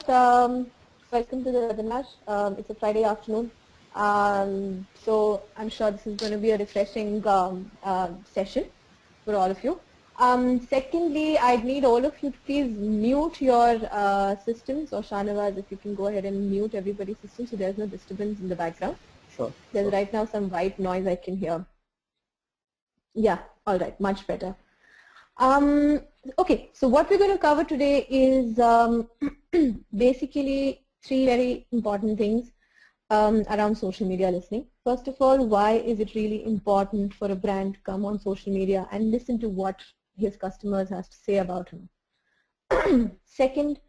Welcome to the webinar. It's a Friday afternoon, so I'm sure this is going to be a refreshing session for all of you. Secondly, I'd need all of you to please mute your systems, or Shanawaz, if you can go ahead and mute everybody's system so there's no disturbance in the background. Sure. There's right now some white noise I can hear. Yeah, all right, much better. Okay, so what we're going to cover today is basically three very important things around social media listening. First of all, why is it really important for a brand to come on social media and listen to what his customers has to say about him? Second,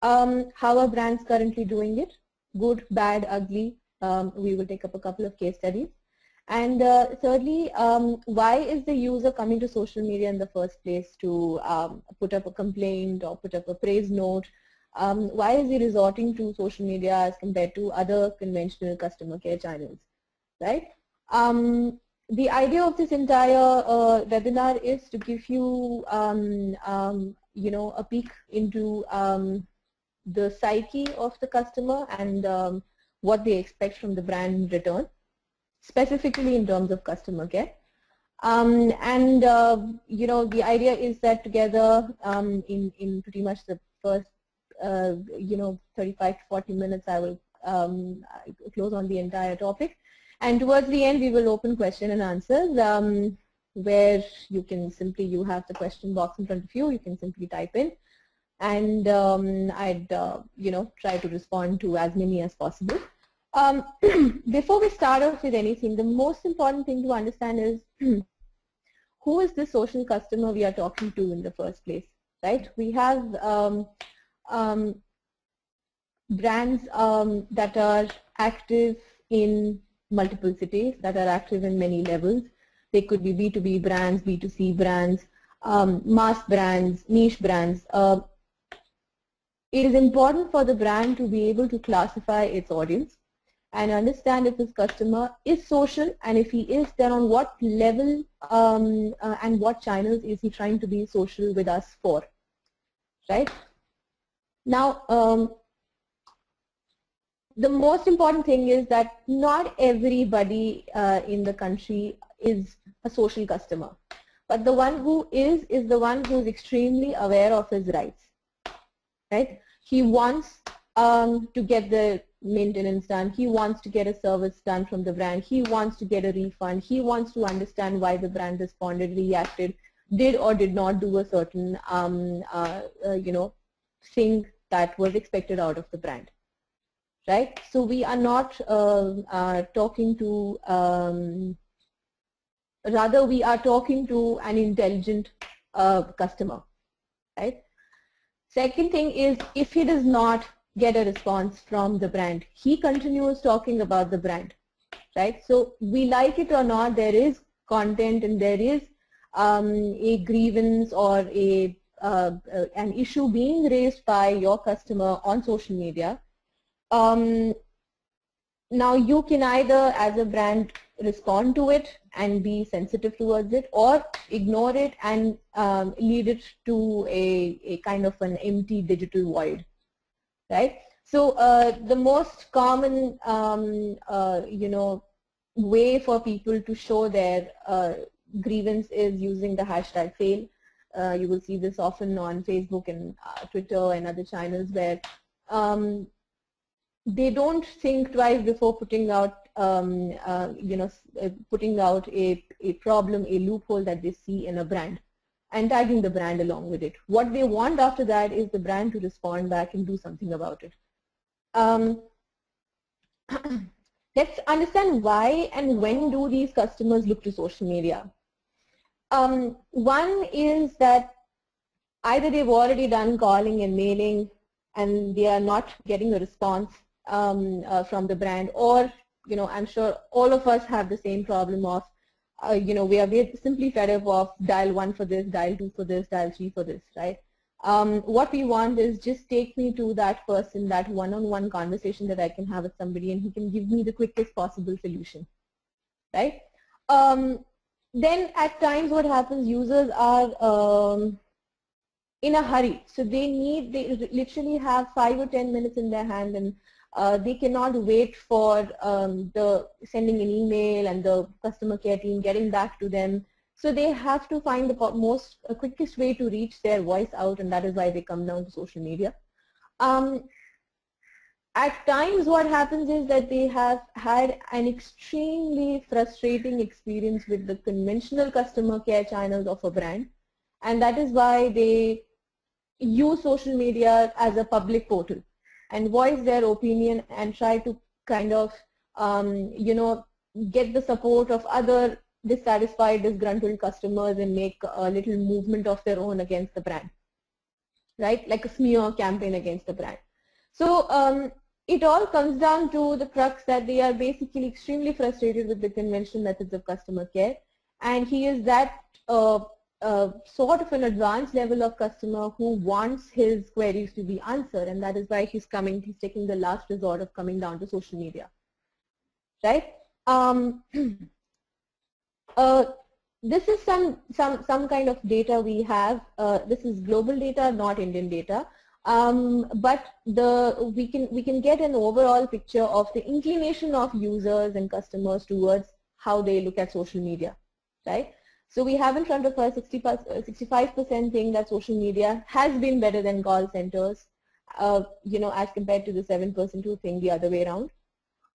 how are brands currently doing it? Good, bad, ugly. We will take up a couple of case studies. And thirdly, why is the user coming to social media in the first place to put up a complaint or put up a praise note? Why is he resorting to social media as compared to other conventional customer care channels, right? The idea of this entire webinar is to give you, you know, a peek into the psyche of the customer and what they expect from the brand in return, specifically in terms of customer care. You know, the idea is that together in pretty much the first, you know, 35 to 40 minutes, I will close on the entire topic. And towards the end, we will open question and answers where you can simply, you have the question box in front of you, you can simply type in. And I'd, you know, try to respond to as many as possible. Before we start off with anything, the most important thing to understand is who is the social customer we are talking to in the first place, right? We have brands that are active in multiple cities, that are active in many levels. They could be B2B brands, B2C brands, mass brands, niche brands. It is important for the brand to be able to classify its audience and understand if his customer is social, and if he is, then on what level and what channels is he trying to be social with us for, right? Now, the most important thing is that not everybody in the country is a social customer, but the one who is the one who is extremely aware of his rights, right? He wants to get the maintenance done, he wants to get a service done from the brand, he wants to get a refund, he wants to understand why the brand responded, reacted, did or did not do a certain you know, thing that was expected out of the brand, right? So we are not talking to, rather we are talking to an intelligent customer, right? Second thing is, if he does not get a response from the brand, he continues talking about the brand, right? So we like it or not, there is content and there is a grievance or an issue being raised by your customer on social media. Now you can either, as a brand, respond to it and be sensitive towards it, or ignore it and lead it to a kind of an empty digital void, right? So the most common you know, way for people to show their grievance is using the hashtag fail. You will see this often on Facebook and Twitter and other channels, where they don't think twice before putting out you know, putting out a problem, a loophole that they see in a brand, and tagging the brand along with it. What they want after that is the brand to respond back and do something about it. Let's understand why and when do these customers look to social media. One is that either they've already done calling and mailing and they are not getting a response from the brand, or, you know, I'm sure all of us have the same problem of, you know, we are simply fed up of dial 1 for this, dial 2 for this, dial 3 for this, right? What we want is just take me to that person, that one-on-one conversation that I can have with somebody, and he can give me the quickest possible solution, right? Then at times what happens, users are in a hurry. So they literally have 5 or 10 minutes in their hand, and they cannot wait for the sending an email and the customer care team getting back to them. So they have to find the quickest way to reach their voice out, and that is why they come down to social media. At times what happens is that they have had an extremely frustrating experience with the conventional customer care channels of a brand, and that is why they use social media as a public portal and voice their opinion and try to kind of get the support of other dissatisfied, disgruntled customers and make a little movement of their own against the brand, right? Like a smear campaign against the brand. So it all comes down to the crux that they are basically extremely frustrated with the conventional methods of customer care, and he is that sort of an advanced level of customer who wants his queries to be answered, and that is why he's taking the last resort of coming down to social media, right? This is some kind of data we have. This is global data, not Indian data. But we can get an overall picture of the inclination of users and customers towards how they look at social media, right? So we have in front of us 65% saying that social media has been better than call centers, as compared to the 7% who think the other way around.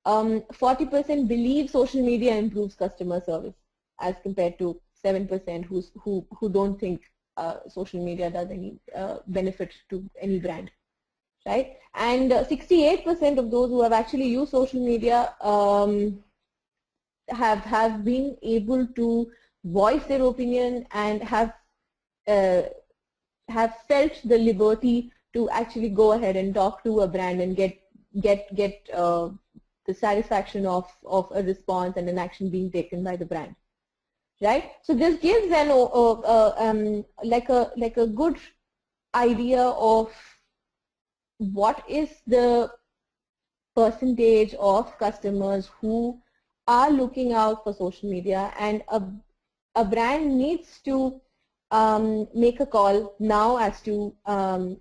40% believe social media improves customer service, as compared to 7% who don't think social media does any benefit to any brand, right? And 68% of those who have actually used social media have been able to voice their opinion and have felt the liberty to actually go ahead and talk to a brand and get the satisfaction of a response and an action being taken by the brand. Right, so this gives an like a good idea of what is the percentage of customers who are looking out for social media, and a brand needs to make a call now as to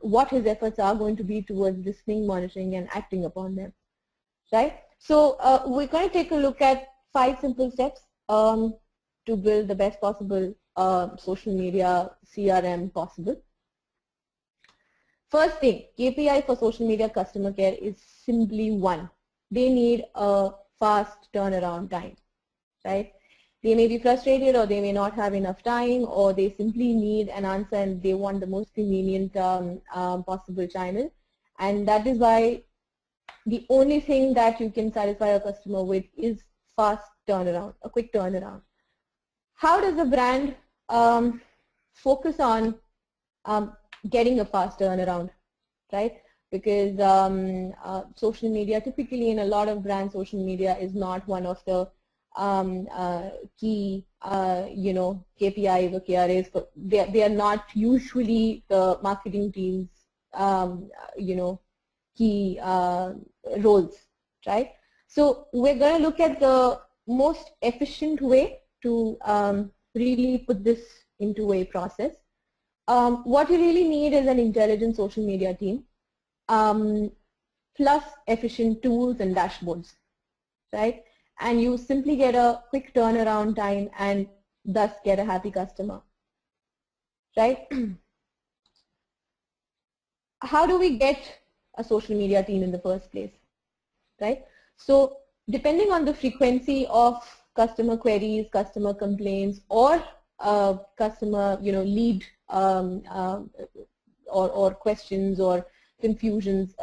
what his efforts are going to be towards listening, monitoring, and acting upon them. Right, so we're going to take a look at 5 simple steps to build the best possible social media CRM possible. First thing, KPI for social media customer care is simply one. They need a fast turnaround time, right? They may be frustrated, or they may not have enough time, or they simply need an answer and they want the most convenient possible channel. And that is why the only thing that you can satisfy a customer with is fast turnaround, a quick turnaround. How does a brand focus on getting a fast turnaround, right? Because social media, typically in a lot of brands, social media is not one of the key, KPIs or KRAs. But they are not usually the marketing team's, key roles, right? So we're going to look at the most efficient way to really put this into a process. What you really need is an intelligent social media team, plus efficient tools and dashboards, right? And you simply get a quick turnaround time and thus get a happy customer, right? How do we get a social media team in the first place, right? So depending on the frequency of customer queries, customer complaints, or customer lead or questions or confusions,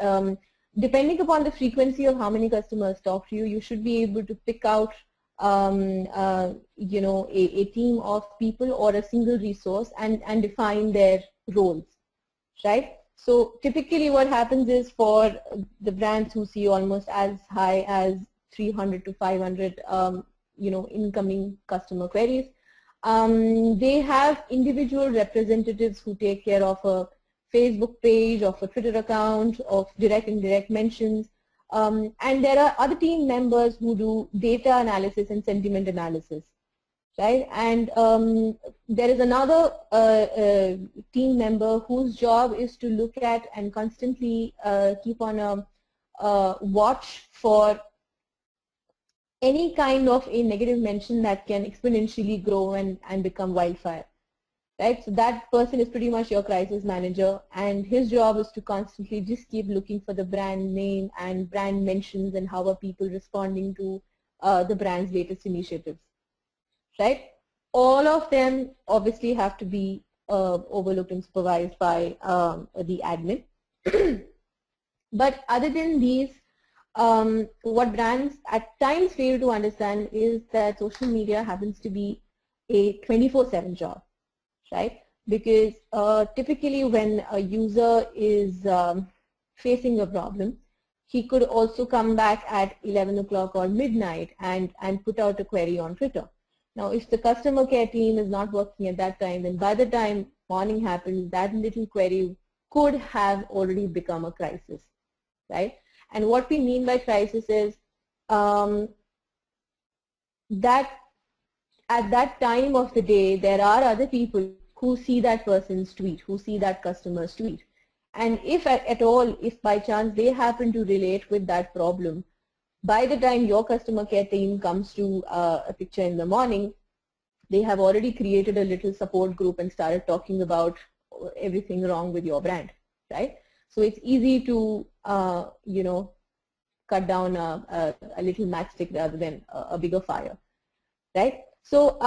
depending upon the frequency of how many customers talk to you, you should be able to pick out a team of people or a single resource and define their roles, right? So typically what happens is, for the brands who see almost as high as 300 to 500 incoming customer queries, they have individual representatives who take care of a Facebook page, of a Twitter account, of direct and indirect mentions, and there are other team members who do data analysis and sentiment analysis, right? And there is another team member whose job is to look at and constantly keep on a watch for any kind of a negative mention that can exponentially grow and become wildfire, right? So that person is pretty much your crisis manager, and his job is to constantly just keep looking for the brand name and brand mentions and how are people responding to the brand's latest initiatives, right? All of them obviously have to be overlooked and supervised by the admin. But other than these, what brands at times fail to understand is that social media happens to be a 24/7 job, right? Because typically when a user is facing a problem, he could also come back at 11 o'clock or midnight and put out a query on Twitter. Now, if the customer care team is not working at that time, then by the time morning happens, that little query could have already become a crisis, right? And what we mean by crisis is that at that time of the day, there are other people who see that person's tweet, who see that customer's tweet. And if at all, if by chance they happen to relate with that problem, by the time your customer care team comes to a picture in the morning, they have already created a little support group and started talking about everything wrong with your brand, right? So it's easy to, you know, cut down a little matchstick rather than a bigger fire, right? So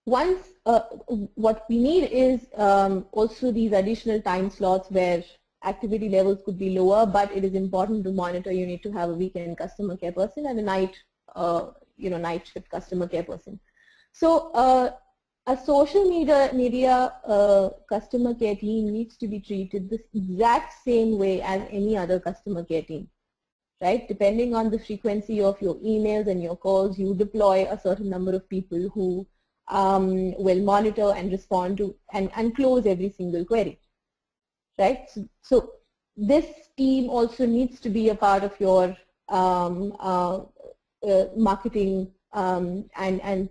once what we need is also these additional time slots where activity levels could be lower, but it is important to monitor. You need to have a weekend customer care person and a night, you know, night shift customer care person. So a social media customer care team needs to be treated this exact same way as any other customer care team, right? Depending on the frequency of your emails and your calls, you deploy a certain number of people who will monitor and respond to and close every single query, right? So this team also needs to be a part of your marketing, and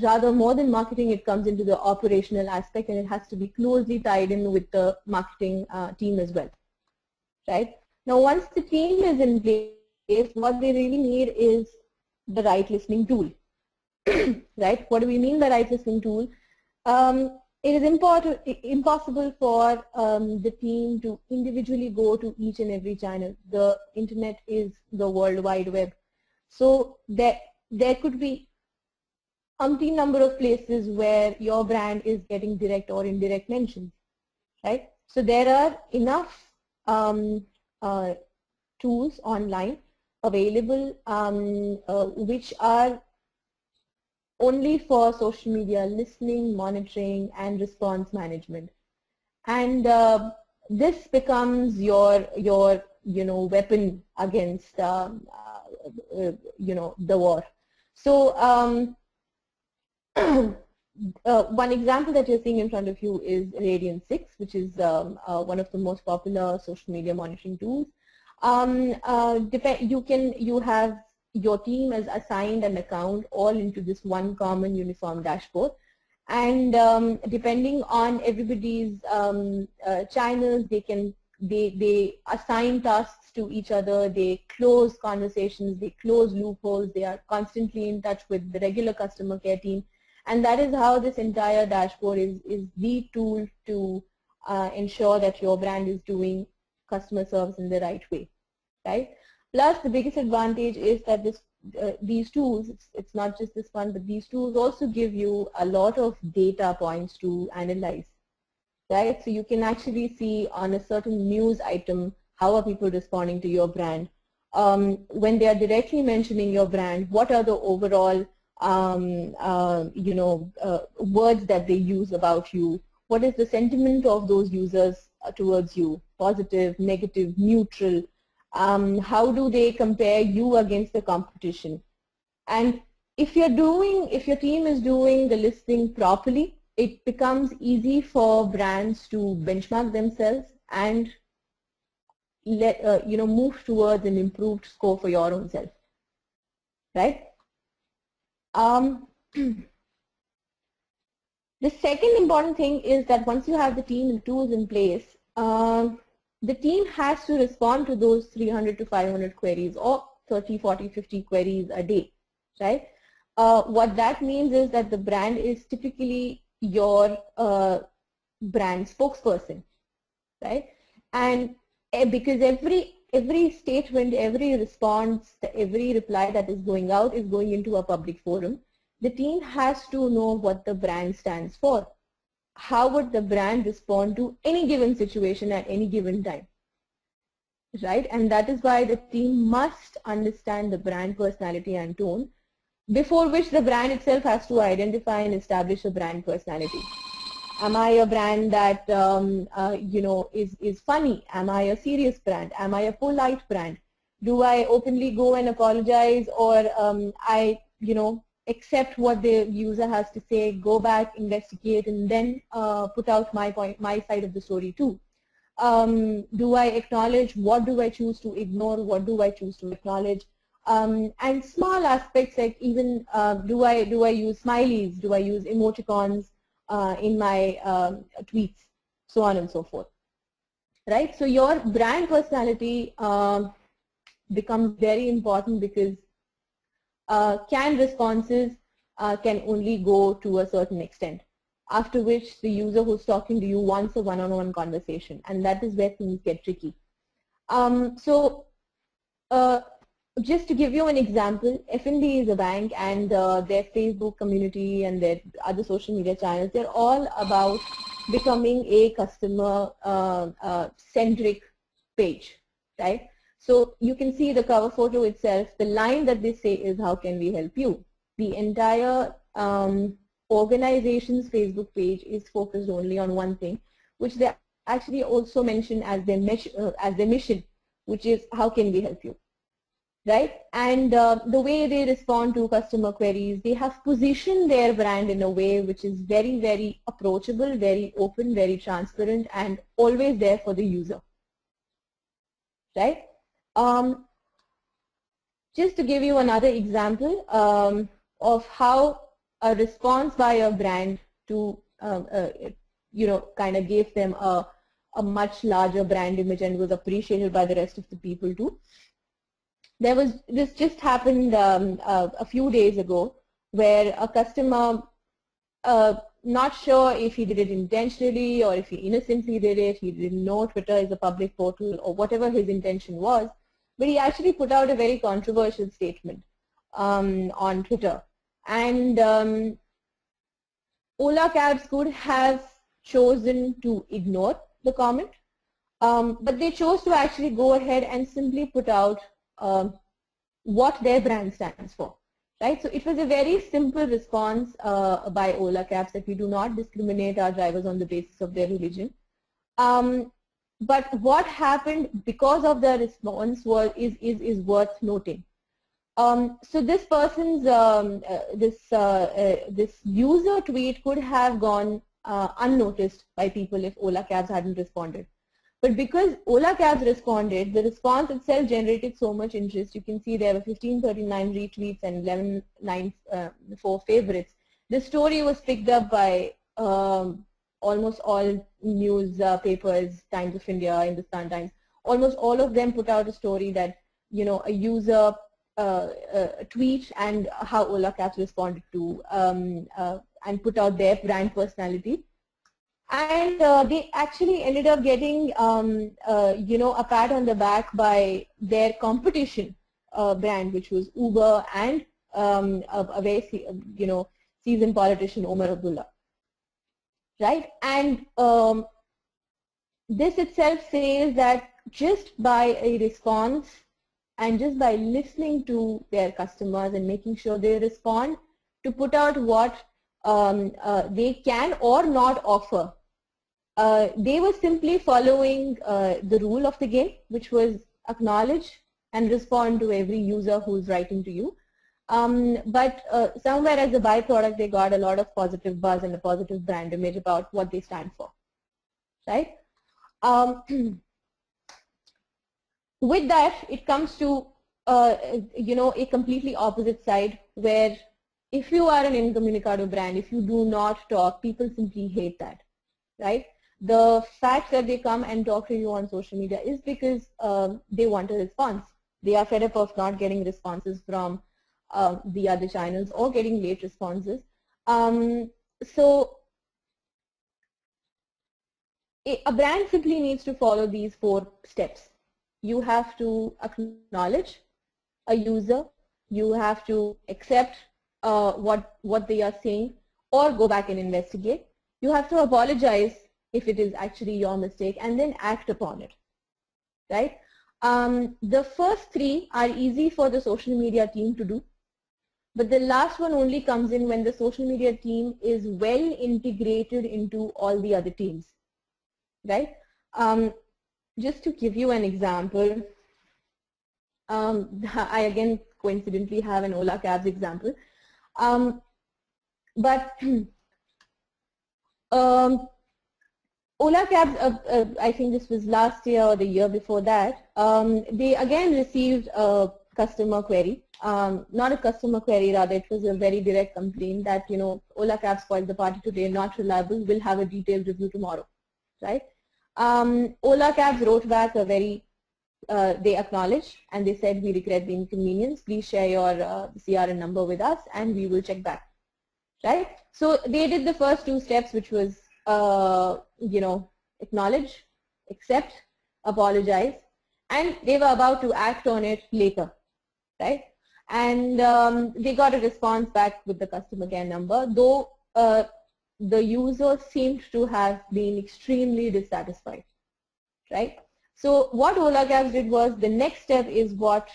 rather more than marketing, it comes into the operational aspect, and it has to be closely tied in with the marketing team as well, right? Now, once the team is in place, what they really need is the right listening tool, right? What do we mean by right listening tool? It is impossible for the team to individually go to each and every channel. The internet is the World Wide Web. So there could be umpteen number of places where your brand is getting direct or indirect mentions, right? So there are enough tools online available which are only for social media listening, monitoring, and response management. And this becomes your you know, weapon against you know, the war. So one example that you're seeing in front of you is Radiant 6, which is one of the most popular social media monitoring tools. You have your team has assigned an account all into this one common uniform dashboard, and depending on everybody's channels, they assign tasks to each other, they close conversations, they close loopholes, they are constantly in touch with the regular customer care team, and that is how this entire dashboard is the tool to ensure that your brand is doing customer service in the right way, right? Plus, the biggest advantage is that these tools, it's not just this one, but these tools also give you a lot of data points to analyze, right? So you can actually see on a certain news item, how are people responding to your brand? When they are directly mentioning your brand, what are the overall you know, words that they use about you? What is the sentiment of those users towards you? Positive, negative, neutral? How do they compare you against the competition? And if your team is doing the listing properly, it becomes easy for brands to benchmark themselves and you know, move towards an improved score for your own self, right? The second important thing is that once you have the team and tools in place, the team has to respond to those 300 to 500 queries or 30, 40, 50 queries a day, right? What that means is that the brand is typically your brand spokesperson, right? And because every statement, every response, every reply that is going out is going into a public forum, the team has to know what the brand stands for. How would the brand respond to any given situation at any given time, right? And that is why the team must understand the brand personality and tone, before which the brand itself has to identify and establish a brand personality. Am I a brand that is funny? Am I a serious brand? Am I a polite brand? Do I openly go and apologize, or I accept what the user has to say, go back, investigate, and then put out my side of the story too? Do I acknowledge? What do I choose to ignore? What do I choose to acknowledge? And small aspects like even do I use smileys? Do I use emoticons in my tweets? So on and so forth. Right? So your brand personality becomes very important, because canned responses can only go to a certain extent, after which the user who's talking to you wants a one-on-one conversation, and that is where things get tricky. Just to give you an example, FNB is a bank, and their Facebook community and their other social media channels, they're all about becoming a customer centric page, right? So you can see the cover photo itself, the line that they say is, how can we help you? The entire organization's Facebook page is focused only on one thing, which they actually also mention as their mission, which is, how can we help you? Right? And the way they respond to customer queries, they have positioned their brand in a way which is very, very approachable, very open, very transparent, and always there for the user. Right? Just to give you another example of how a response by a brand to, kind of gave them a much larger brand image and was appreciated by the rest of the people too. This just happened a few days ago, where a customer, not sure if he did it intentionally or if he innocently did it, he didn't know Twitter is a public portal or whatever his intention was, but he actually put out a very controversial statement on Twitter. And Ola Cabs could have chosen to ignore the comment, but they chose to actually go ahead and simply put out what their brand stands for, right? So it was a very simple response by Ola Cabs that we do not discriminate our drivers on the basis of their religion. But what happened because of the response is worth noting. So this person's this user tweet could have gone unnoticed by people if Ola Cabs hadn't responded. But because Ola Cabs responded, the response itself generated so much interest. You can see there were 1539 retweets and 1194 favorites. The story was picked up by almost all newspapers, Times of India, Hindustan Times. Almost all of them put out a story that, a user tweet and how Ola Cabs responded to and put out their brand personality. And they actually ended up getting, a pat on the back by their competition brand, which was Uber, and a very, seasoned politician, Omar Abdullah. Right? And this itself says that just by a response and just by listening to their customers and making sure they respond to put out what they can or not offer, they were simply following the rule of the game, which was acknowledge and respond to every user who's writing to you. But somewhere as a byproduct, they got a lot of positive buzz and a positive brand image about what they stand for, right? With that, it comes to, a completely opposite side, where if you are an incommunicado brand, if you do not talk, people simply hate that, right? The fact that they come and talk to you on social media is because they want a response. They are fed up of not getting responses from the other channels or getting late responses. So a brand simply needs to follow these 4 steps. You have to acknowledge a user, you have to accept what they are saying or go back and investigate. You have to apologize if it is actually your mistake and then act upon it, right? The first 3 are easy for the social media team to do, but the last one only comes in when the social media team is well integrated into all the other teams, right? Just to give you an example, I again coincidentally have an Ola Cabs example, but Ola Cabs, I think this was last year or the year before that, they again received a customer query, not a customer query, rather it was a very direct complaint that, you know, Ola Cabs spoiled the party today, not reliable, we'll have a detailed review tomorrow, right? Ola Cabs wrote back a very, they acknowledged and they said, we regret the inconvenience, please share your CRN number with us and we will check back, right? So they did the first 2 steps, which was, you know, acknowledge, accept, apologize, and they were about to act on it later, right? And they got a response back with the customer care number, though the user seemed to have been extremely dissatisfied, right? So what Ola Cabs did was, the next step is what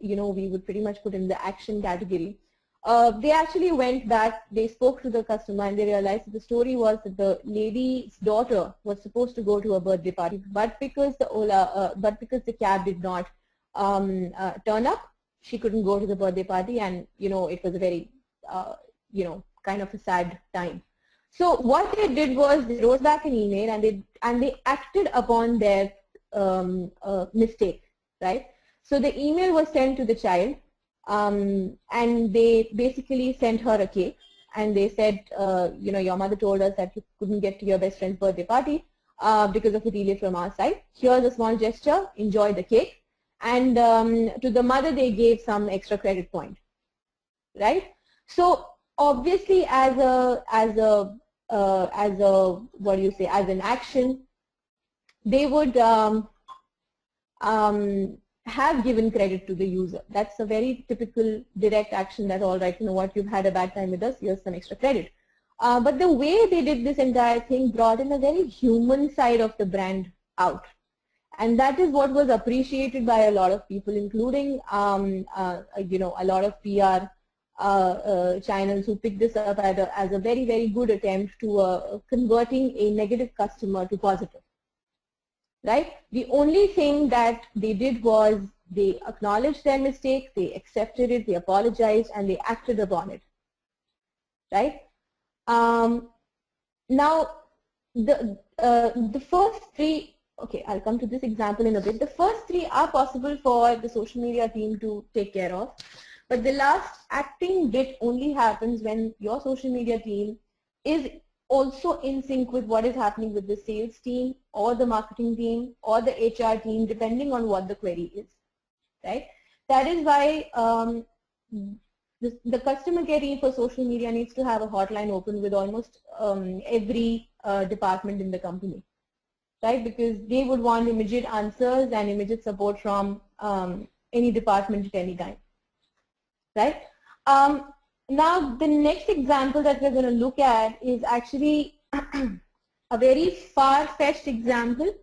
you know, we would pretty much put in the action category. They actually went back, they spoke to the customer and they realized that the story was that the lady's daughter was supposed to go to a birthday party, but because the cab did not turn up, she couldn't go to the birthday party, and you know, it was a very you know, kind of a sad time. So what they did was, they wrote back an email and they acted upon their mistake, right? So the email was sent to the child, and they basically sent her a cake, and they said, you know, your mother told us that you couldn't get to your best friend's birthday party because of a delay from our side. Here's a small gesture, enjoy the cake. And to the mother they gave some extra credit point, right? So obviously as what do you say, as an action, they would have given credit to the user. That's a very typical direct action, that all right, you know what, you've had a bad time with us, here's some extra credit. But the way they did this entire thing brought in a very human side of the brand out. And that is what was appreciated by a lot of people, including you know, a lot of PR channels who picked this up as a very, very good attempt to converting a negative customer to positive, right? The only thing that they did was, they acknowledged their mistake, they accepted it, they apologized, and they acted upon it, right? Now, the first 3, okay, I'll come to this example in a bit. The first 3 are possible for the social media team to take care of, but the last acting bit only happens when your social media team is also in sync with what is happening with the sales team or the marketing team or the HR team, depending on what the query is, right? That is why the customer care team for social media needs to have a hotline open with almost every department in the company, right? Because they would want immediate answers and immediate support from any department at any time, right? Now, the next example that we're going to look at is actually a very far-fetched example.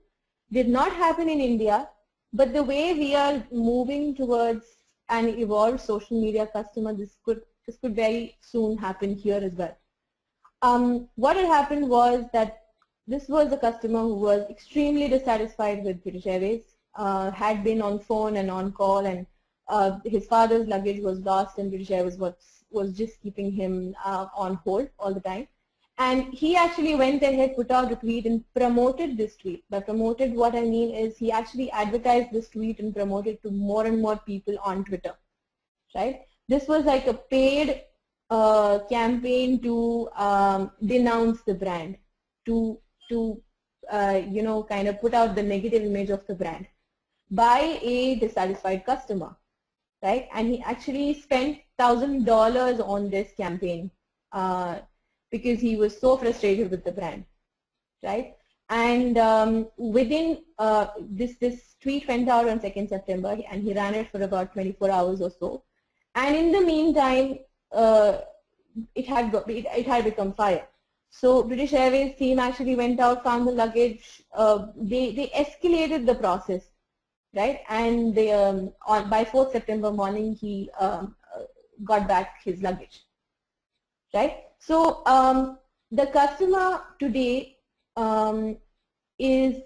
Did not happen in India, but the way we are moving towards an evolved social media customer, this could very soon happen here as well. What had happened was that this was a customer who was extremely dissatisfied with British Airways, had been on phone and on call, and his father's luggage was lost, and British Airways was just keeping him on hold all the time. And he actually went ahead, put out a tweet and promoted this tweet. By promoted, what I mean is he actually advertised this tweet and promoted to more and more people on Twitter, right? This was like a paid campaign to denounce the brand, to kind of put out the negative image of the brand by a dissatisfied customer, right? And he actually spent $1,000 on this campaign because he was so frustrated with the brand, right? And within this tweet went out on 2nd September, and he ran it for about 24 hours or so. And in the meantime, it had become fire. So British Airways team actually went out, found the luggage. They escalated the process, right? And they, by 4th September morning, he got back his luggage, right? So the customer today is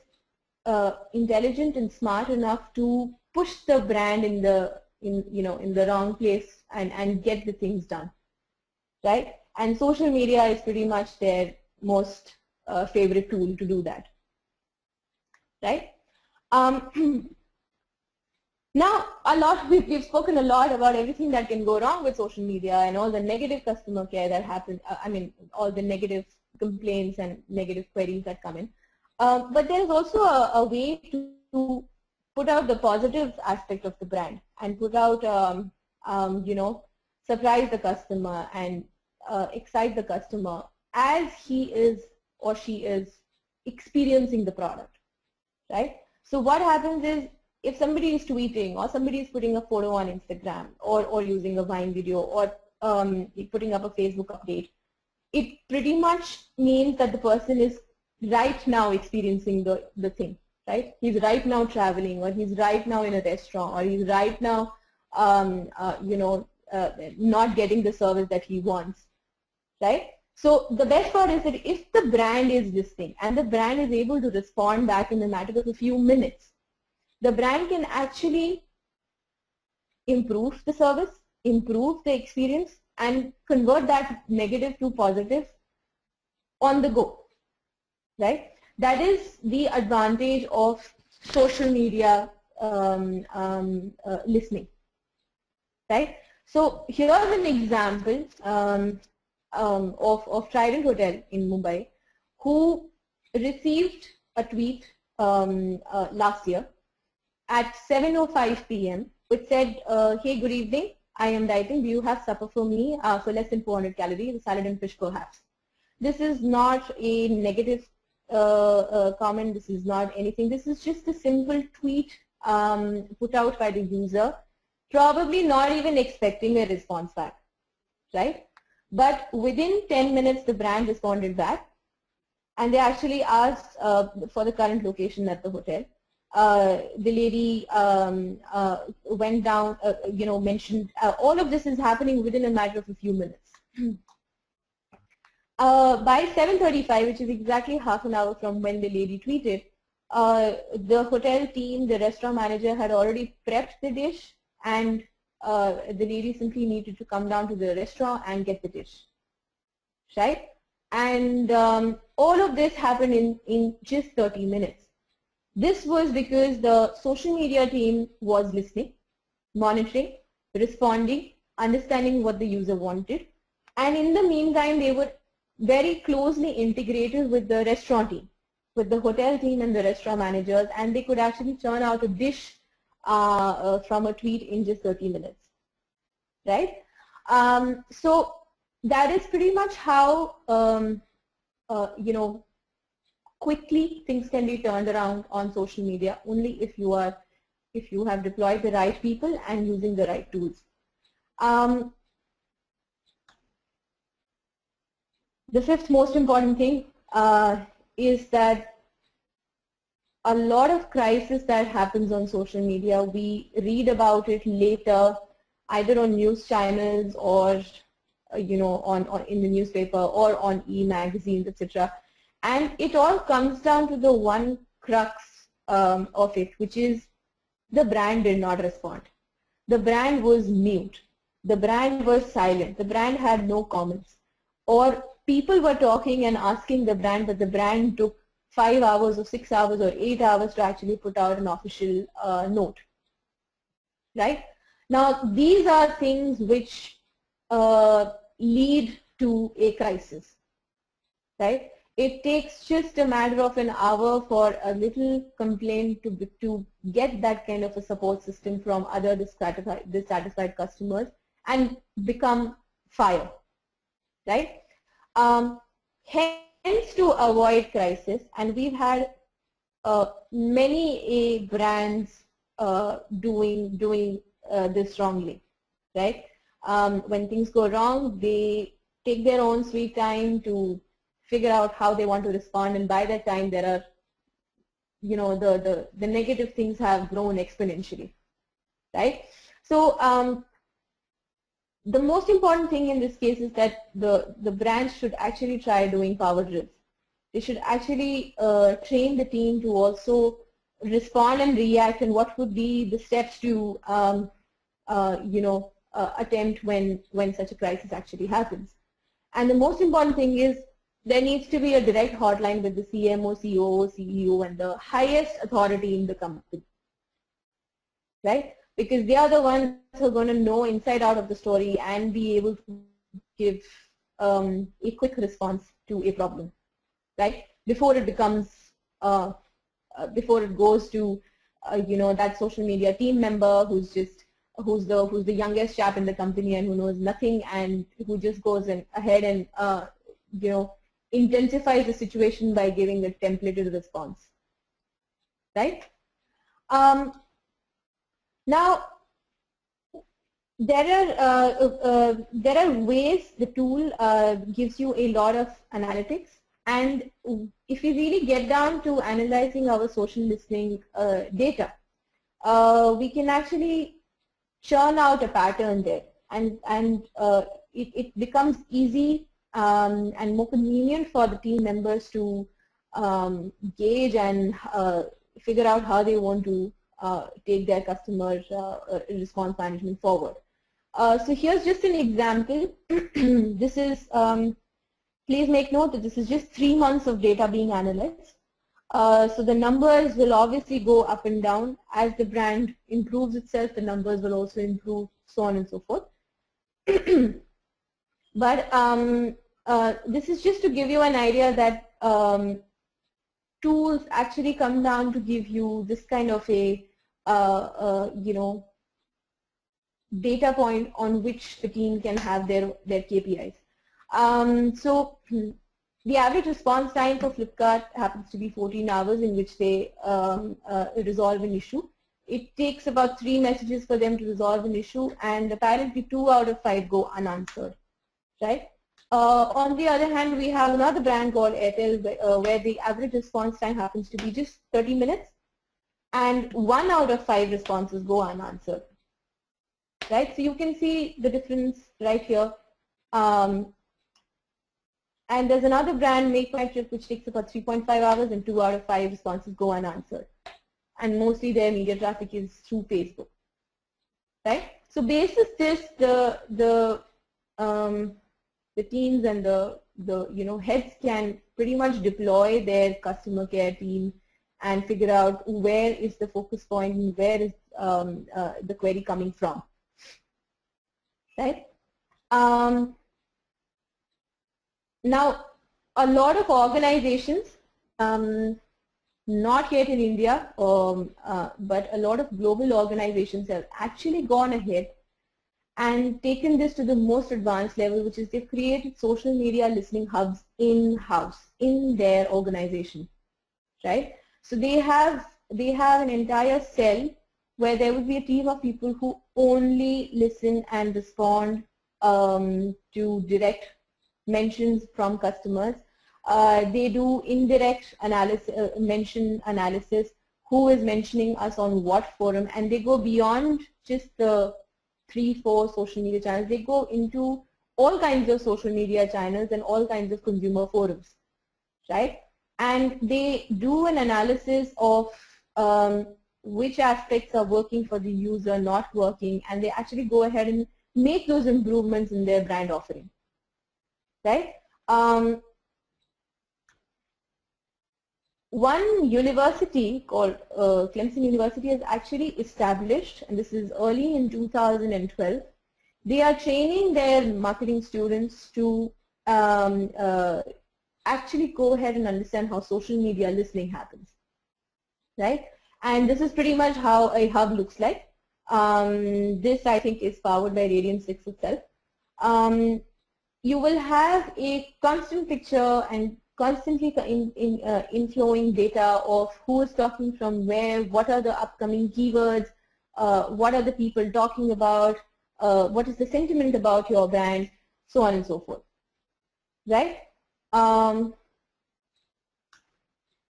intelligent and smart enough to push the brand in the wrong place and get the things done, right? And social media is pretty much their most favorite tool to do that, right? Now, we've spoken a lot about everything that can go wrong with social media and all the negative customer care that happens. I mean, all the negative complaints and negative queries that come in. But there is also a way to put out the positive aspect of the brand and put out, surprise the customer and excite the customer as he is or she is experiencing the product, right? So what happens is, if somebody is tweeting or somebody is putting a photo on Instagram or using a Vine video or putting up a Facebook update, it pretty much means that the person is right now experiencing the thing, right? He's right now traveling, or he's right now in a restaurant, or he's right now, not getting the service that he wants, right? So the best part is that if the brand is listening and the brand is able to respond back in a matter of a few minutes, the brand can actually improve the service, improve the experience, and convert that negative to positive on the go, right? That is the advantage of social media listening, right? So here's an example of Trident Hotel in Mumbai, who received a tweet last year at 7:05 p.m. which said, hey, good evening, I am dieting, do you have supper for me for less than 400 calories, a salad and fish perhaps. This is not a negative comment, this is not anything, this is just a simple tweet put out by the user, probably not even expecting a response back, right? But within 10 minutes the brand responded back, and they actually asked for the current location at the hotel. The lady went down, mentioned, all of this is happening within a matter of a few minutes. By 7:35, which is exactly half an hour from when the lady tweeted, the hotel team, the restaurant manager had already prepped the dish, and the lady simply needed to come down to the restaurant and get the dish, right? And all of this happened in just 30 minutes. This was because the social media team was listening, monitoring, responding, understanding what the user wanted, and in the meantime they were very closely integrated with the restaurant team, with the hotel team and the restaurant managers, and they could actually churn out a dish from a tweet in just 30 minutes, right? So that is pretty much how quickly things can be turned around on social media, only if you have deployed the right people and using the right tools. The fifth most important thing is that a lot of crisis that happens on social media, we read about it later, either on news channels or in the newspaper or on e-magazines, etc. And it all comes down to the one crux of it, which is the brand did not respond. The brand was mute. The brand was silent. The brand had no comments. Or people were talking and asking the brand, but the brand took 5 hours or 6 hours or 8 hours to actually put out an official note, right? Now, these are things which lead to a crisis, right? It takes just a matter of an hour for a little complaint to get that kind of a support system from other dissatisfied customers and become fire, right? Hence, to avoid crisis, and we've had many brands doing this wrongly, right? When things go wrong, they take their own sweet time to figure out how they want to respond, and by that time there are, the negative things have grown exponentially, right? So the most important thing in this case is that the brands should actually try doing power drills. They should actually train the team to also respond and react, and what would be the steps to attempt when such a crisis actually happens. And the most important thing is there needs to be a direct hotline with the CMO, COO, CEO, and the highest authority in the company, right? Because they are the ones who are going to know inside out of the story and be able to give a quick response to a problem, right? Before it becomes, before it goes to, that social media team member who's the youngest chap in the company and who knows nothing and who just goes ahead and intensifies the situation by giving a templated response, right? Now, there are ways the tool gives you a lot of analytics, and if we really get down to analyzing our social listening data, we can actually churn out a pattern there, and it becomes easy and more convenient for the team members to gauge and figure out how they want to take their customer response management forward. So here's just an example. This is, please make note that this is just 3 months of data being analyzed. So the numbers will obviously go up and down. As the brand improves itself, the numbers will also improve, so on and so forth. But this is just to give you an idea that tools actually come down to give you this kind of a data point on which the team can have their KPIs. So the average response time for Flipkart happens to be 14 hours in which they resolve an issue. It takes about 3 messages for them to resolve an issue, and apparently 2 out of 5 go unanswered, right? On the other hand, we have another brand called Airtel where the average response time happens to be just 30 minutes, and 1 out of 5 responses go unanswered, right? So you can see the difference right here. And there's another brand, Make My Trip, which takes about 3.5 hours and 2 out of 5 responses go unanswered. And mostly their media traffic is through Facebook, right? So basis this, the teams and the heads can pretty much deploy their customer care team and figure out where is the focus point and where is the query coming from, right? Now, a lot of organizations, not yet in India, but a lot of global organizations have actually gone ahead and taken this to the most advanced level, which is they've created social media listening hubs in-house, in their organization, right? So they have an entire cell where there would be a team of people who only listen and respond to direct mentions from customers. They do indirect analysis, mention analysis, who is mentioning us on what forum, and they go beyond just the 3-4 social media channels. They go into all kinds of social media channels and all kinds of consumer forums, right? And they do an analysis of which aspects are working for the user, not working, and they actually go ahead and make those improvements in their brand offering, right? One university called Clemson University has actually established, and this is early in 2012, They are training their marketing students to actually go ahead and understand how social media listening happens, right? And this is pretty much how a hub looks like. This, I think, is powered by Radiant 6 itself. You will have a constant picture and constantly inflowing data of who is talking from where, what are the upcoming keywords, what are the people talking about, what is the sentiment about your brand, so on and so forth, right?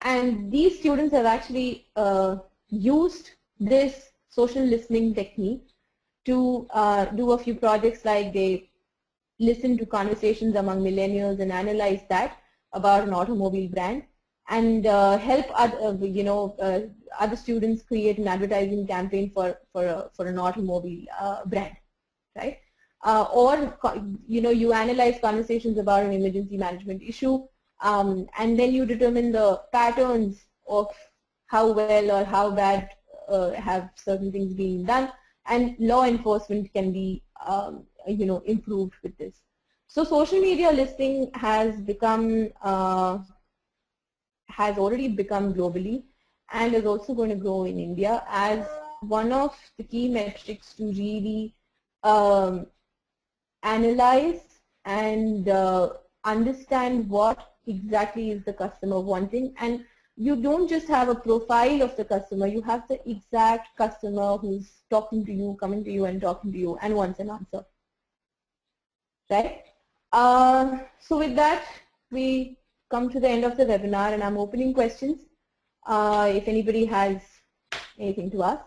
And these students have actually used this social listening technique to do a few projects, like they listen to conversations among millennials and analyze that about an automobile brand, and help other students create an advertising campaign for an automobile brand, right? Or you analyze conversations about an emergency management issue, and then you determine the patterns of how well or how bad have certain things been done, and law enforcement can be improved with this. So social media listening has already become globally, and is also going to grow in India as one of the key metrics to really analyze and understand what exactly is the customer wanting. And you don't just have a profile of the customer, you have the exact customer who's talking to you, coming to you and talking to you and wants an answer, right? So with that, we come to the end of the webinar, and I'm opening questions if anybody has anything to ask.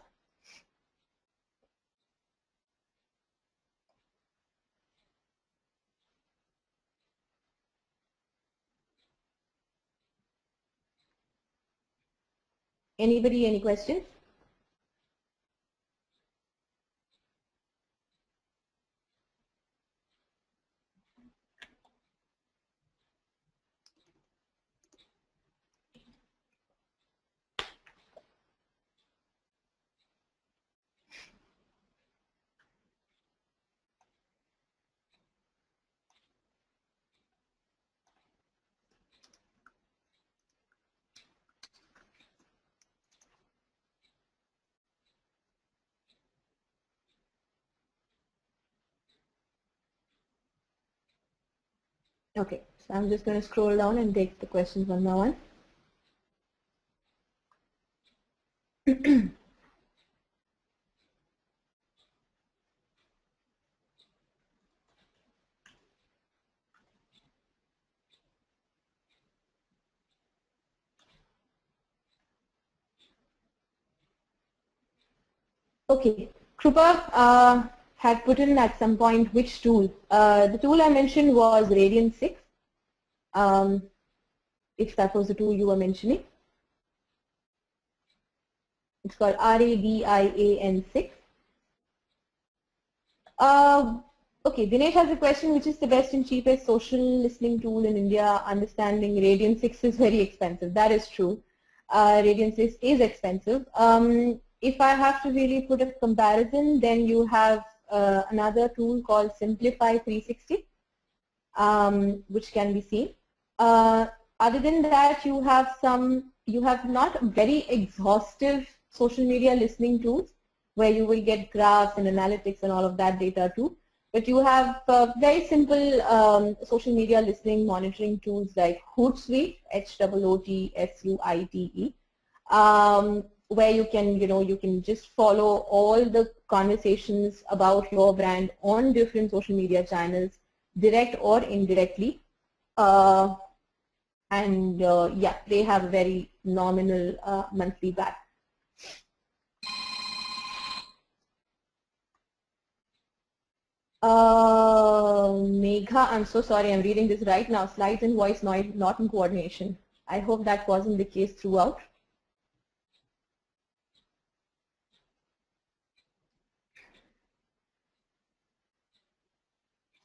Anybody, any questions? Okay, so I'm just going to scroll down and take the questions one by one. Okay, Krupa had put in at some point which tool. The tool I mentioned was Radiant 6, if that was the tool you were mentioning. It's called RADIAN 6. Okay, Dinesh has a question: which is the best and cheapest social listening tool in India? Understanding Radiant 6 is very expensive. That is true. Radiant 6 is expensive. If I have to really put a comparison, then you have another tool called Simplify 360, which can be seen. Other than that, you have not very exhaustive social media listening tools where you will get graphs and analytics and all of that data too. But you have very simple social media listening monitoring tools like Hootsuite, HOOTSUITE, where you can just follow all the conversations about your brand on different social media channels, direct or indirectly. Yeah, they have a very nominal monthly back. Megha, I'm so sorry, I'm reading this right now. Slides and voice not in coordination. I hope that wasn't the case throughout.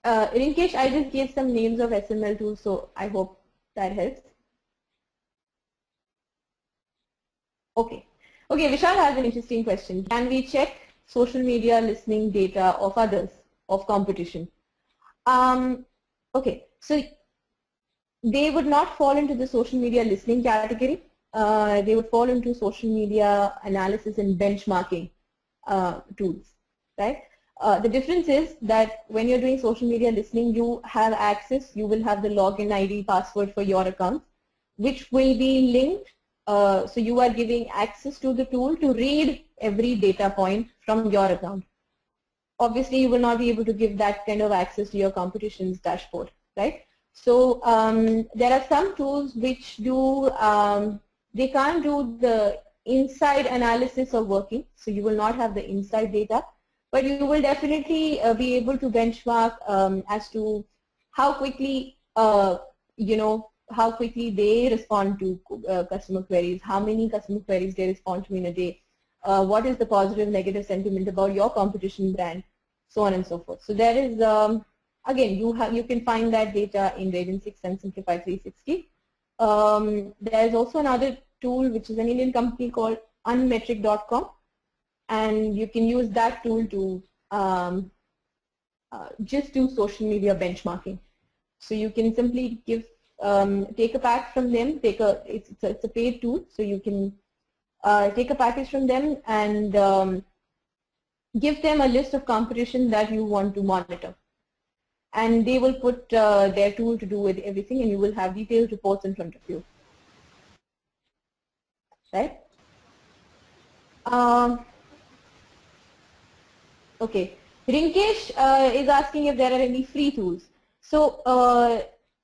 Rinkesh, I just gave some names of SML tools, so I hope that helps. Okay. Okay, Vishal has an interesting question. Can we check social media listening data of others? of competition. Okay, so they would not fall into the social media listening category. They would fall into social media analysis and benchmarking tools, right? The difference is that when you're doing social media listening, you have access, you will have the login ID password for your account, which will be linked. So you are giving access to the tool to read every data point from your account. Obviously, you will not be able to give that kind of access to your competition's dashboard, right? So there are some tools which do, they can't do the inside analysis of working, so you will not have the inside data, but you will definitely be able to benchmark as to how quickly, how quickly they respond to customer queries, how many customer queries they respond to in a day, what is the positive, negative sentiment about your competition brand, so on and so forth. So there is, again, you can find that data in Raven 6 and Simplify 360. There is also another tool which is an Indian company called unmetric.com, and you can use that tool to just do social media benchmarking. So you can simply give, take a pack from them, it's a paid tool, so you can take a package from them and give them a list of competition that you want to monitor. And they will put their tool to do with everything, and you will have detailed reports in front of you. Right? Okay. Rinkesh is asking if there are any free tools. So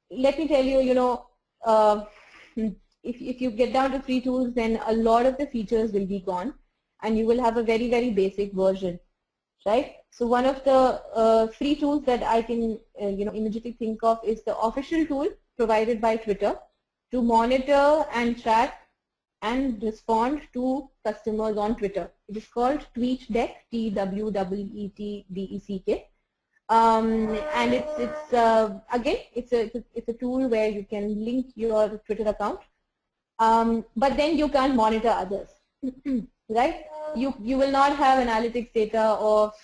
let me tell you, if you get down to free tools, then a lot of the features will be gone, and you will have a very, very basic version, right? So one of the free tools that I can immediately think of is the official tool provided by Twitter to monitor and track and respond to customers on Twitter. It is called TweetDeck, TweetDeck. And it's again, it's a tool where you can link your Twitter account, but then you can't monitor others, right? You will not have analytics data of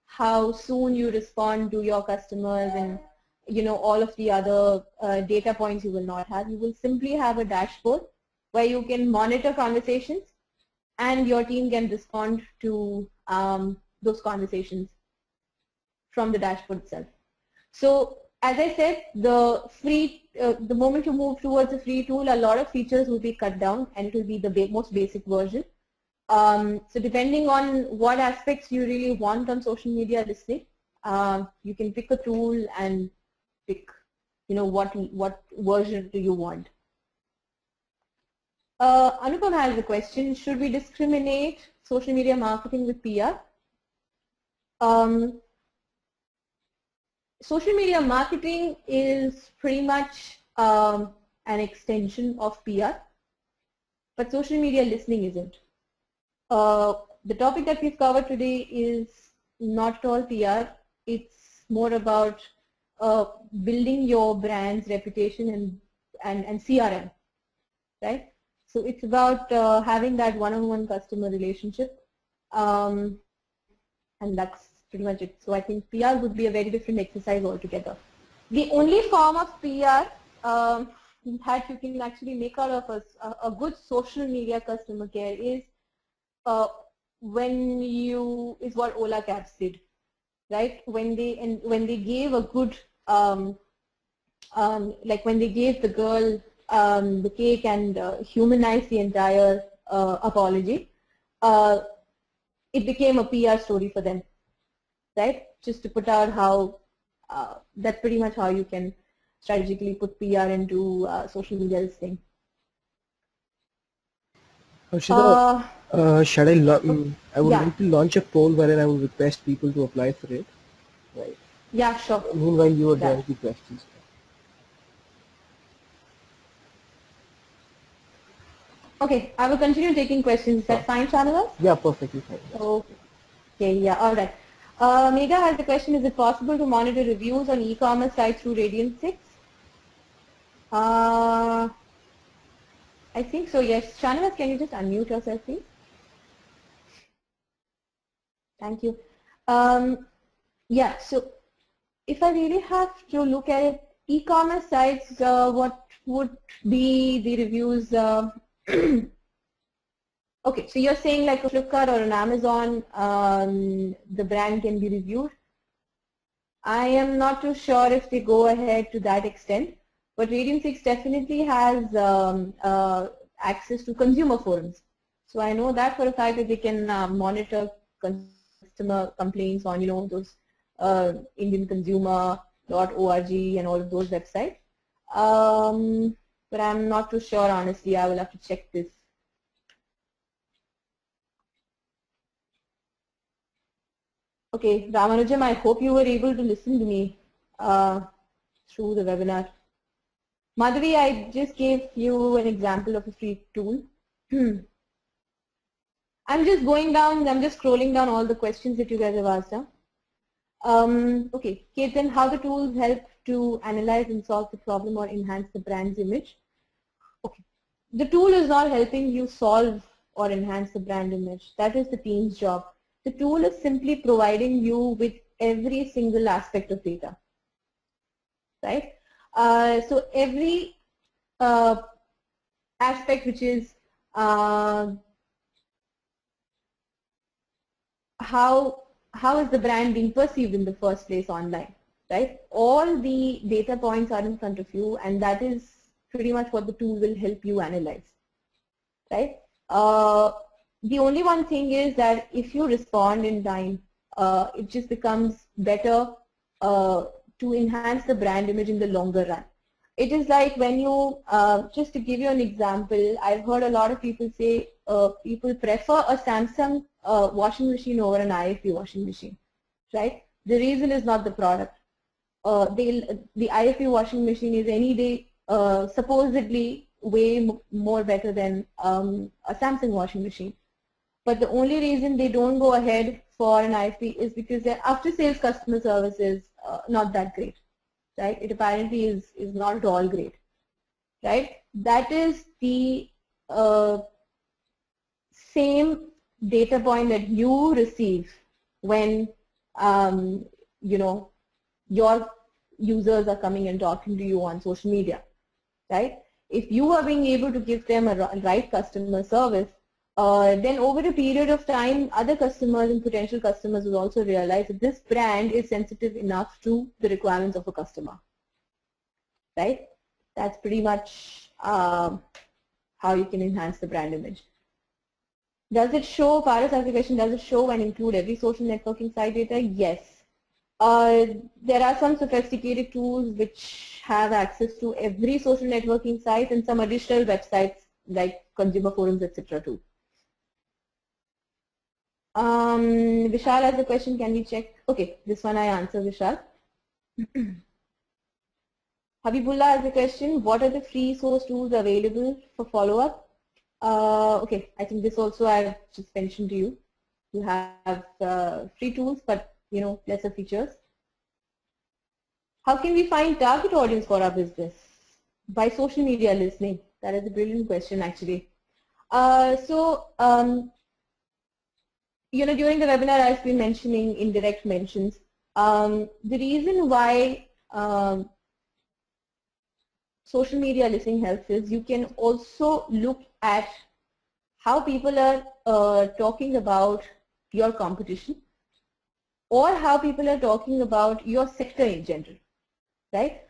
how soon you respond to your customers, and all of the other data points you will not have. You will simply have a dashboard where you can monitor conversations, and your team can respond to those conversations from the dashboard itself. So as I said, the moment you move towards a free tool, a lot of features will be cut down, and it will be the most basic version. So depending on what aspects you really want on social media listening, you can pick a tool and pick, what version do you want. Anupam has a question: should we discriminate social media marketing with PR? Social media marketing is pretty much an extension of PR, but social media listening isn't. The topic that we've covered today is not at all PR. It's more about building your brand's reputation and CRM, right? So it's about having that one-on-one customer relationship, and that's pretty much it. So I think PR would be a very different exercise altogether. The only form of PR that you can actually make out of a good social media customer care is is what Ola Cabs did, right? When they gave a good like when they gave the girl the cake and humanized the entire apology, it became a PR story for them, right? Just to put out how that's pretty much how you can strategically put PR into social media listening. Harshita, should I would yeah. like to launch a poll wherein I would request people to apply for it. Right. Yeah, sure. Meanwhile, you address the questions. Okay, I will continue taking questions. Is that fine, Shanavas? Yeah, perfectly fine. Okay, yeah, all right. Megha has a question: is it possible to monitor reviews on e-commerce sites through Radiant 6? I think so, yes. Shanavas, can you just unmute yourself, please? Thank you. Yeah, so if I really have to look at it, e-commerce sites, what would be the reviews? Okay, so you're saying like a Flipkart or an Amazon, the brand can be reviewed. I am not too sure if they go ahead to that extent, but Radiant 6 definitely has access to consumer forums. So I know that for a fact that they can monitor customer complaints on, those indianconsumer.org and all of those websites. But I'm not too sure, honestly. I will have to check this. Okay, Ramanujam, I hope you were able to listen to me through the webinar. Madhavi, I just gave you an example of a free tool. I'm just going down, I'm just scrolling down all the questions that you guys have asked. Okay, Ketan, how the tools help to analyze and solve the problem or enhance the brand's image? Okay, the tool is not helping you solve or enhance the brand image. That is the team's job. The tool is simply providing you with every single aspect of data, right? So every aspect which is how is the brand being perceived in the first place online, right? All the data points are in front of you, and that is pretty much what the tool will help you analyze, right? The only one thing is that if you respond in time, it just becomes better to enhance the brand image in the longer run. It is like when you, just to give you an example, I've heard a lot of people say people prefer a Samsung washing machine over an IFB washing machine, right? The reason is not the product. The IFB washing machine is any day supposedly way more better than a Samsung washing machine. But the only reason they don't go ahead for an IFB is because their after-sales customer service is not that great, right? It apparently is not at all great, right? That is the same data point that you receive when your users are coming and talking to you on social media, right? If you are being able to give them a right customer service, then over a period of time, other customers and potential customers will also realize that this brand is sensitive enough to the requirements of a customer, right? That's pretty much how you can enhance the brand image. Does it show, Paras asked the question, does it show and include every social networking site data? Yes. There are some sophisticated tools which have access to every social networking site and some additional websites like consumer forums, etc. too. Vishal has a question, can we check? Okay, this one I answer, Vishal. Habibullah has a question, what are the free source tools available for follow-up? Okay, I think this also I've just mentioned to you. You have free tools, but lesser features. How can we find target audience for our business? By social media listening. That is a brilliant question, actually. During the webinar, I've been mentioning indirect mentions. The reason why social media listening helps is you can also look at how people are talking about your competition or how people are talking about your sector in general, right?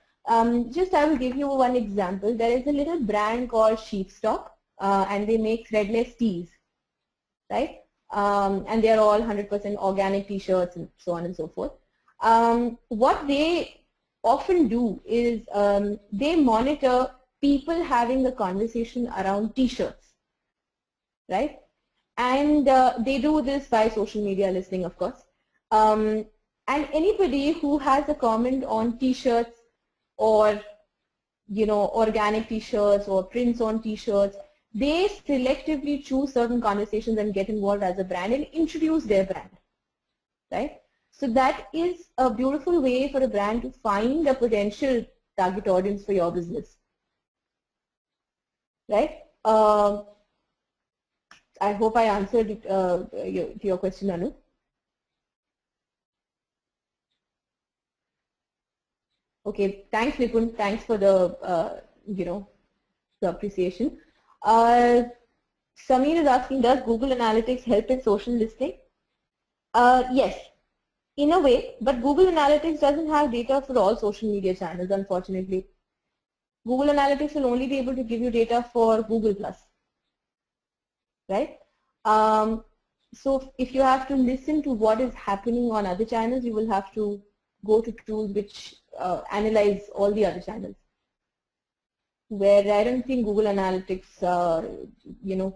Just I will give you one example. There is a little brand called Sheepstock and they make threadless tees, right? And they are all 100% organic t-shirts and so on and so forth. What they often do is they monitor people having a conversation around t-shirts, right? And they do this by social media listening, of course. And anybody who has a comment on t-shirts or organic t-shirts or prints on t-shirts, they selectively choose certain conversations and get involved as a brand and introduce their brand, right? So that is a beautiful way for a brand to find a potential target audience for your business, right? I hope I answered to your question, Anu. Okay, thanks Nipun, thanks for the, the appreciation. Samir is asking, does Google Analytics help in social listening? Yes, in a way, but Google Analytics doesn't have data for all social media channels, unfortunately. Google Analytics will only be able to give you data for Google+, right? So if you have to listen to what is happening on other channels, you will have to go to tools which analyze all the other channels. Where I don't think Google Analytics,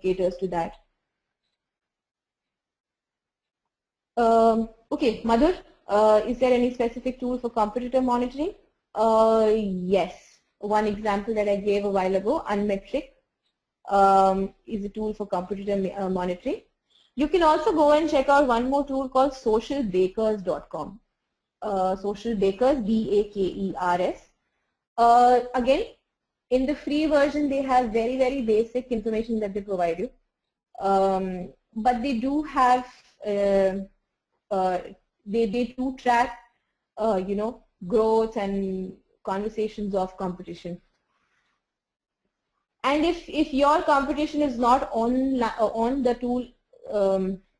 caters to that. Okay, Madhur, is there any specific tool for competitor monitoring? Yes. One example that I gave a while ago, Unmetric, is a tool for competitor monitoring. You can also go and check out one more tool called socialbakers.com. Socialbakers, B-A-K-E-R-S. Again, in the free version, they have very, very basic information that they provide you. But they do have, they do track, growth and conversations of competition. And if your competition is not on the tool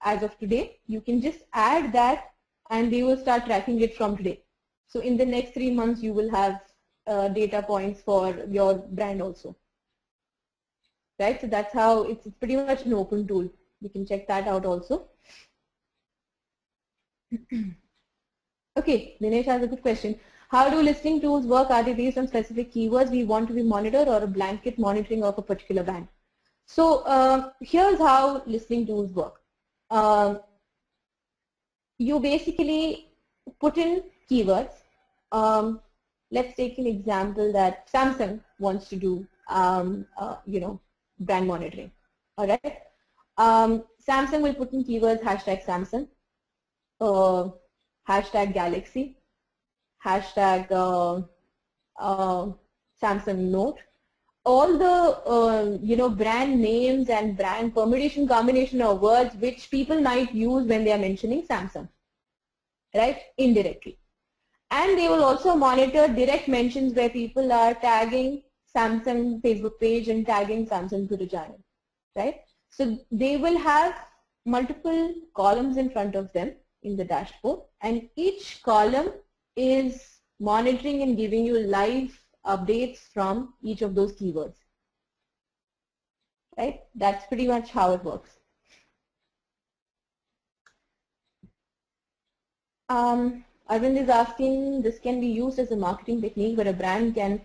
as of today, you can just add that and they will start tracking it from today. So in the next 3 months, you will have data points for your brand also. Right, so that's how it's pretty much an open tool. You can check that out also. Okay, Dinesh has a good question. How do listening tools work? Are they based on specific keywords we want to be monitored or a blanket monitoring of a particular brand? So here's how listening tools work. You basically put in keywords. Let's take an example that Samsung wants to do, brand monitoring. All right. Samsung will put in keywords hashtag Samsung, hashtag Galaxy, hashtag Samsung Note. All the brand names and brand permutation combination of words which people might use when they are mentioning Samsung, right? Indirectly. And they will also monitor direct mentions where people are tagging Samsung Facebook page and tagging Samsung Twitter channel, right? So they will have multiple columns in front of them in the dashboard, and each column is monitoring and giving you live updates from each of those keywords, right? That's pretty much how it works. Arvind is asking, this can be used as a marketing technique where a brand can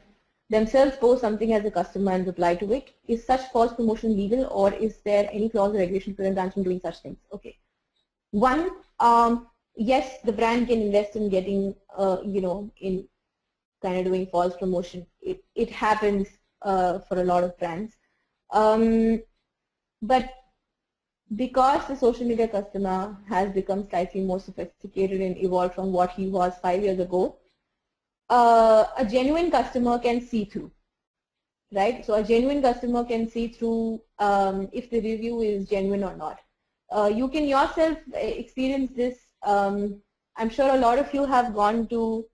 themselves post something as a customer and reply to it. Is such false promotion legal, or is there any clause or regulation to prevent brands from doing such things? Okay. One, yes, the brand can invest in getting, in kind of doing false promotion. It happens for a lot of brands. But because the social media customer has become slightly more sophisticated and evolved from what he was 5 years ago, a genuine customer can see through, right? So a genuine customer can see through if the review is genuine or not. You can yourself experience this. I'm sure a lot of you have gone to,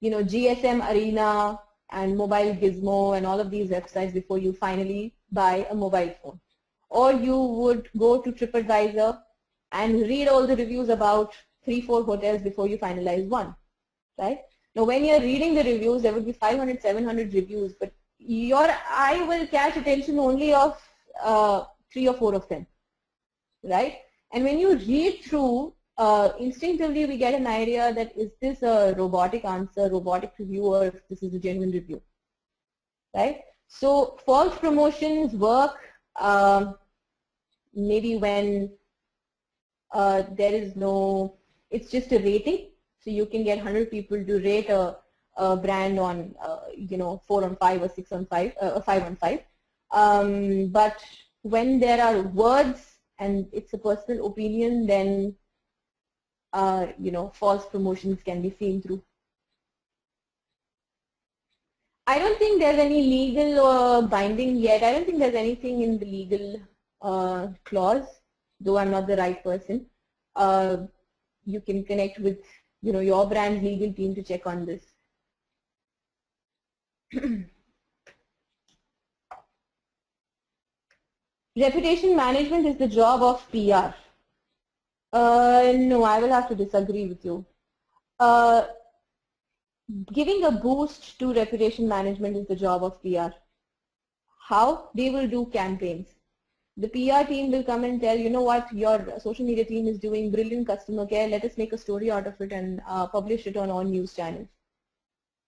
GSM Arena and Mobile Gizmo and all of these websites before you finally buy a mobile phone. Or you would go to TripAdvisor and read all the reviews about 3-4 hotels before you finalize one, right? Now when you're reading the reviews, there would be 500, 700 reviews, but your eye will catch attention only of 3 or 4 of them, right? And when you read through, instinctively we get an idea that is this a robotic answer, robotic review, or if this is a genuine review, right? So false promotions work maybe when there is no, it's just a rating. So you can get 100 people to rate a brand on, 4 on 5 or 6 on 5, 5 on 5. But when there are words and it's a personal opinion, then, false promotions can be seen through. I don't think there's any legal binding yet. I don't think there's anything in the legal clause, though I'm not the right person. You can connect with your brand's legal team to check on this. Reputation management is the job of PR. No, I will have to disagree with you. Giving a boost to reputation management is the job of PR. How? They will do campaigns. The PR team will come and tell, you know what, your social media team is doing brilliant customer care, let us make a story out of it and publish it on all news channels.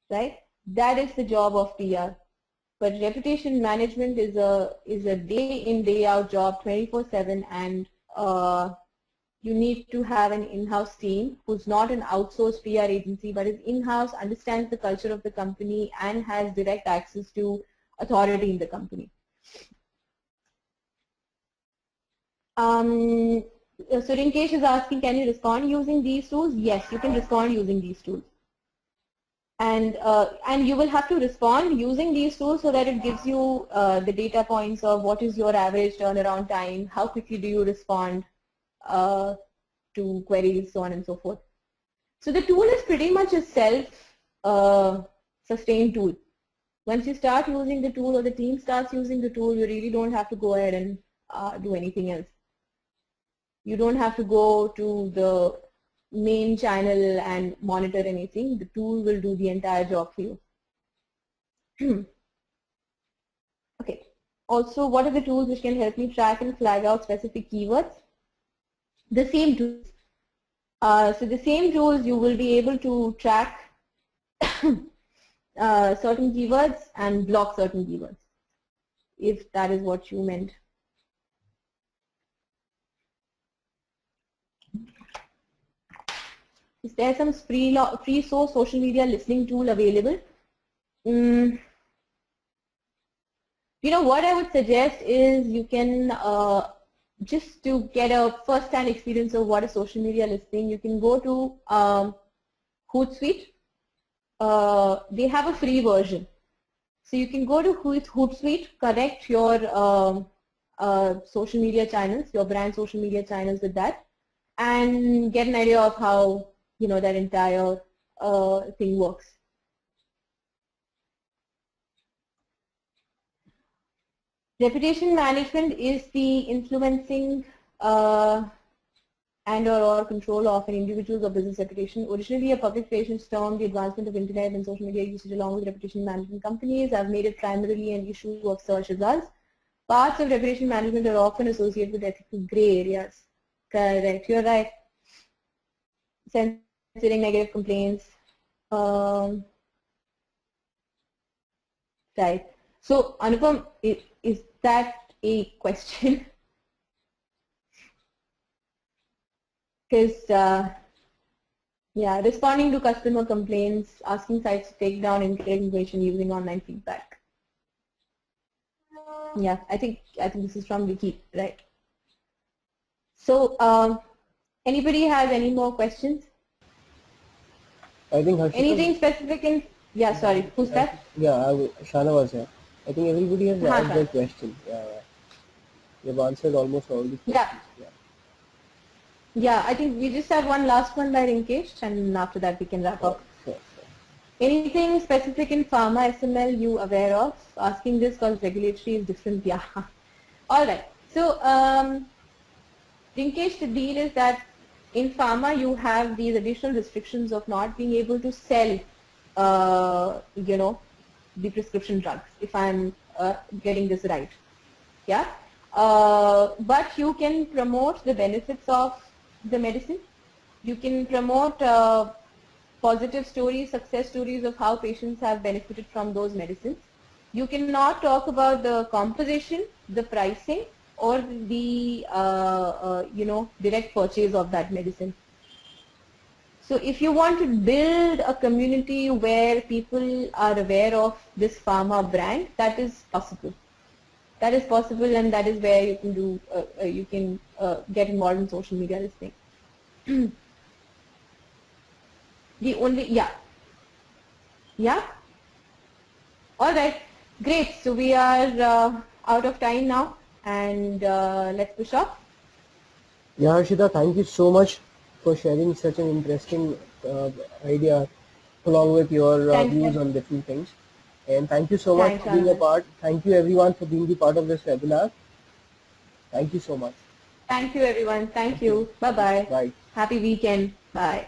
Right? That is the job of PR. But reputation management is a day in, day out job, 24/7, and you need to have an in-house team who's not an outsourced PR agency but is in-house, understands the culture of the company and has direct access to authority in the company. So Rinkesh is asking, can you respond using these tools? Yes, you can respond using these tools. And you will have to respond using these tools so that it gives you the data points of what is your average turnaround time, how quickly do you respond to queries, so on and so forth. So the tool is pretty much a self-sustained tool. Once you start using the tool or the team starts using the tool, you really don't have to go ahead and do anything else. You don't have to go to the main channel and monitor anything. The tool will do the entire job for you. Okay. Also, what are the tools which can help me track and flag out specific keywords? The same tools. So the same tools, you will be able to track certain keywords and block certain keywords, if that is what you meant. Is there some free source social media listening tool available? You know, what I would suggest is you can, just to get a first-hand experience of what is social media listening, you can go to Hootsuite. They have a free version. So you can go to Hootsuite, connect your social media channels, your brand social media channels with that, and get an idea of how, you know, that entire thing works. Reputation management is the influencing and or control of an individual's or business reputation. Originally a public relations term, the advancement of internet and social media usage along with reputation management companies have made it primarily an issue of search results. Parts of reputation management are often associated with ethical gray areas. Correct, you're right. Censoring negative complaints. Right. So Anupam, is that a question? Because yeah, responding to customer complaints, asking sites to take down incorrect information using online feedback. Yeah, I think this is from Vicky, right? So anybody has any more questions? I think Harshita, anything specific in, yeah, sorry, who's that? Yeah, Shana was here. I think everybody has asked their question. Yeah. You've answered almost all the questions. Yeah, I think we just have one last one by Rinkesh, and after that we can wrap up. Sure. Anything specific in pharma SML you aware of? Asking this because regulatory is different. Yeah. All right. So Rinkesh, the deal is that in pharma you have these additional restrictions of not being able to sell, you know, the prescription drugs, if I'm getting this right. Yeah. But you can promote the benefits of the medicine. You can promote positive stories, success stories of how patients have benefited from those medicines. You cannot talk about the composition, the pricing, or the you know, direct purchase of that medicine. So if you want to build a community where people are aware of this pharma brand, that is possible. That is possible, and that is where you can do, get involved in social media listening. The only, yeah. All right, great. So we are out of time now, and let's push off. Yeah, Harshita, thank you so much for sharing such an interesting idea along with your views on different things. And thank you so much Thanks, for being a Anand. part. Thank you everyone for being the part of this webinar. Thank you so much. Thank you, everyone. Thank Thank you. you. Bye-bye. Bye. Happy weekend. Bye.